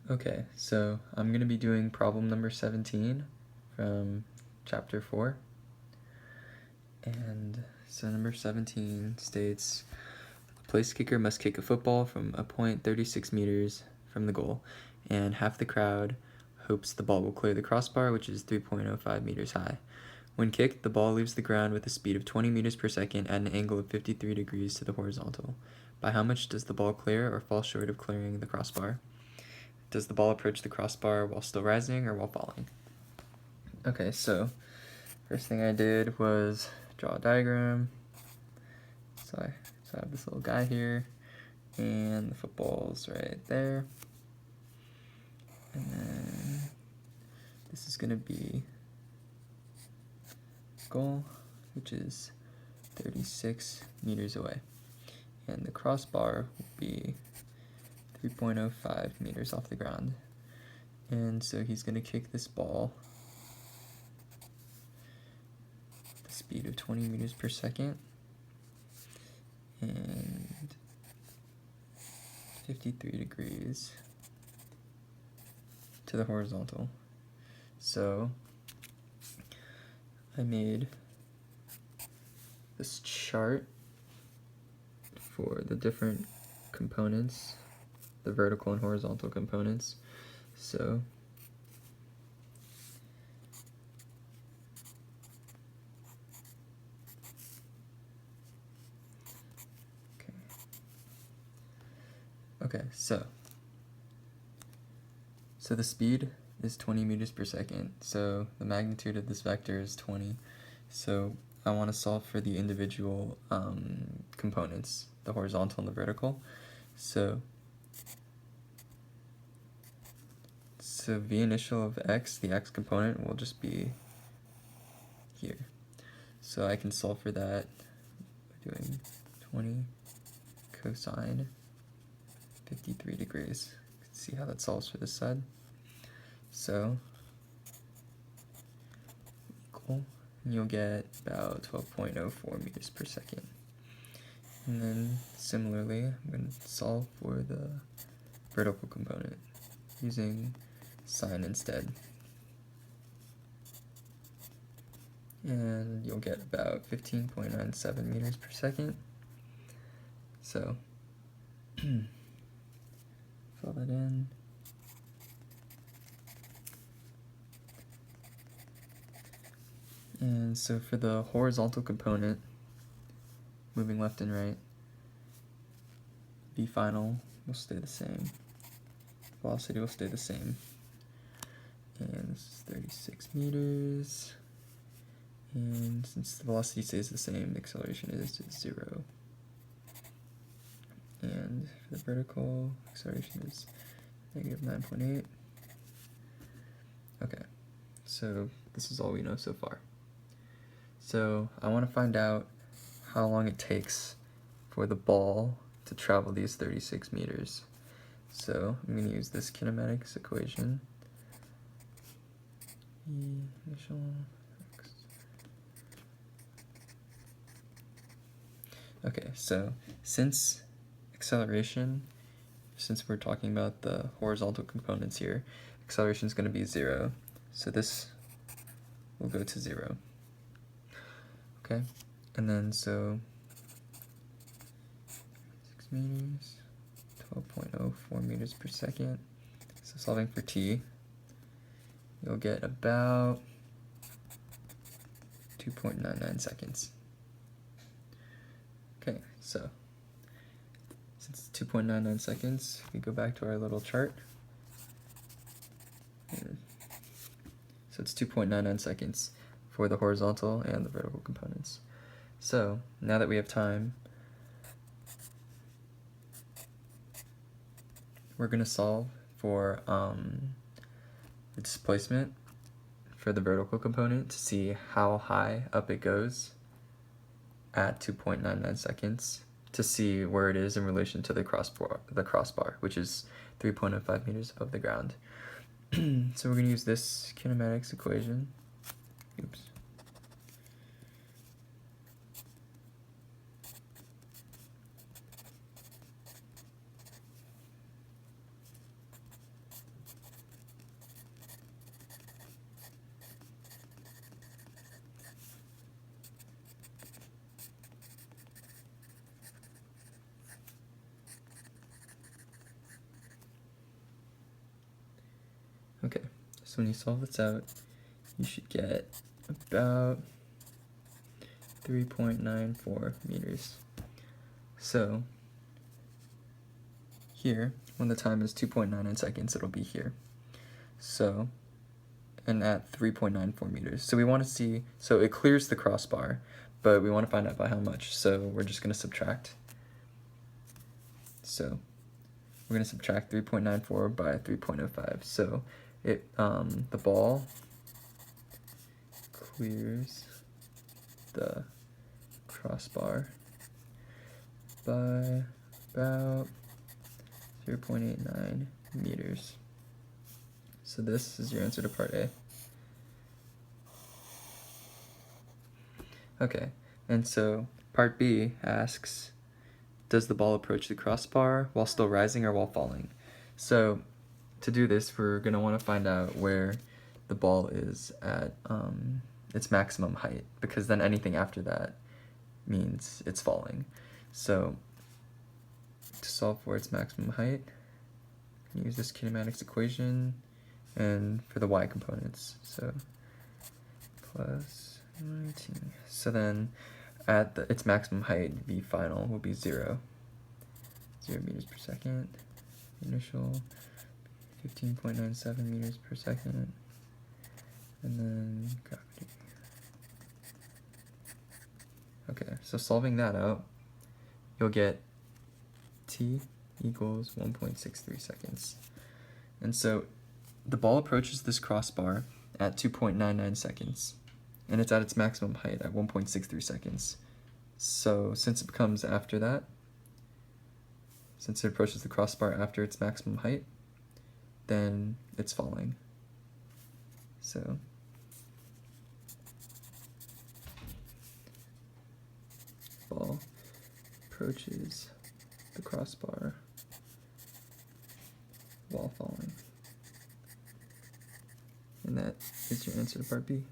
Okay, so I'm going to be doing problem number 17 from chapter 4. And so number 17 states, a place kicker must kick a football from a point 36 meters from the goal, and half the crowd hopes the ball will clear the crossbar, which is 3.05 meters high. When kicked, the ball leaves the ground with a speed of 20 meters per second at an angle of 53 degrees to the horizontal. By how much does the ball clear or fall short of clearing the crossbar? Does the ball approach the crossbar while still rising or while falling? Okay, so first thing I did was draw a diagram. So I have this little guy here, and the football's right there. And then this is going to be goal, which is 36 meters away. And the crossbar will be 3.05 meters off the ground. And so he's going to kick this ball at the speed of 20 meters per second and 53 degrees to the horizontal. So I made this chart for the different components, the vertical and horizontal components. So okay, so the speed is 20 meters per second, so the magnitude of this vector is 20. So I want to solve for the individual components, the horizontal and the vertical. So v initial of x, the x component, will just be here. So I can solve for that by doing 20 cosine 53 degrees. Let's see how that solves for this side. So equal, and you'll get about 12.04 meters per second. And then similarly, I'm going to solve for the vertical component using sine instead. And you'll get about 15.97 meters per second. So fill that in. And so for the horizontal component, moving left and right, v final will stay the same. Velocity will stay the same. And this is 36 meters. And since the velocity stays the same, the acceleration is 0. And for the vertical, acceleration is negative 9.8. Okay, so this is all we know so far. So I want to find out how long it takes for the ball to travel these 36 meters. So I'm going to use this kinematics equation. Initial x. Okay, so since we're talking about the horizontal components here, acceleration is going to be 0. So this will go to 0. Okay, and then so 6 meters, 12.04 meters per second. So solving for t, you'll get about 2.99 seconds. Okay, so since it's 2.99 seconds, we go back to our little chart. So it's 2.99 seconds for the horizontal and the vertical components. So now that we have time, we're going to solve for the displacement for the vertical component to see how high up it goes at 2.99 seconds to see where it is in relation to the crossbar, which is 3.05 meters above the ground. So we're going to use this kinematics equation. Oops. Okay, so when you solve this out, you should get about 3.94 meters. So here, when the time is 2.99 seconds, it'll be here. So, and at 3.94 meters. So we want to see, so it clears the crossbar, but we want to find out by how much. So we're just going to subtract. So we're going to subtract 3.94 by 3.05. So the ball clears the crossbar by about 0.89 meters. So this is your answer to part A. Okay, and so part B asks, does the ball approach the crossbar while still rising or while falling? So to do this, we're going to want to find out where the ball is at its maximum height, because then anything after that means it's falling. So to solve for its maximum height, you use this kinematics equation and for the y components. So plus 19. So then at its maximum height, v final will be 0. 0 meters per second. Initial 15.97 meters per second. And then gravity. Okay, so solving that out, you'll get t equals 1.63 seconds. And so the ball approaches this crossbar at 2.99 seconds, and it's at its maximum height at 1.63 seconds. So since it comes after that, since it approaches the crossbar after its maximum height, then it's falling. So ball approaches the crossbar while falling. And that is your answer to part B.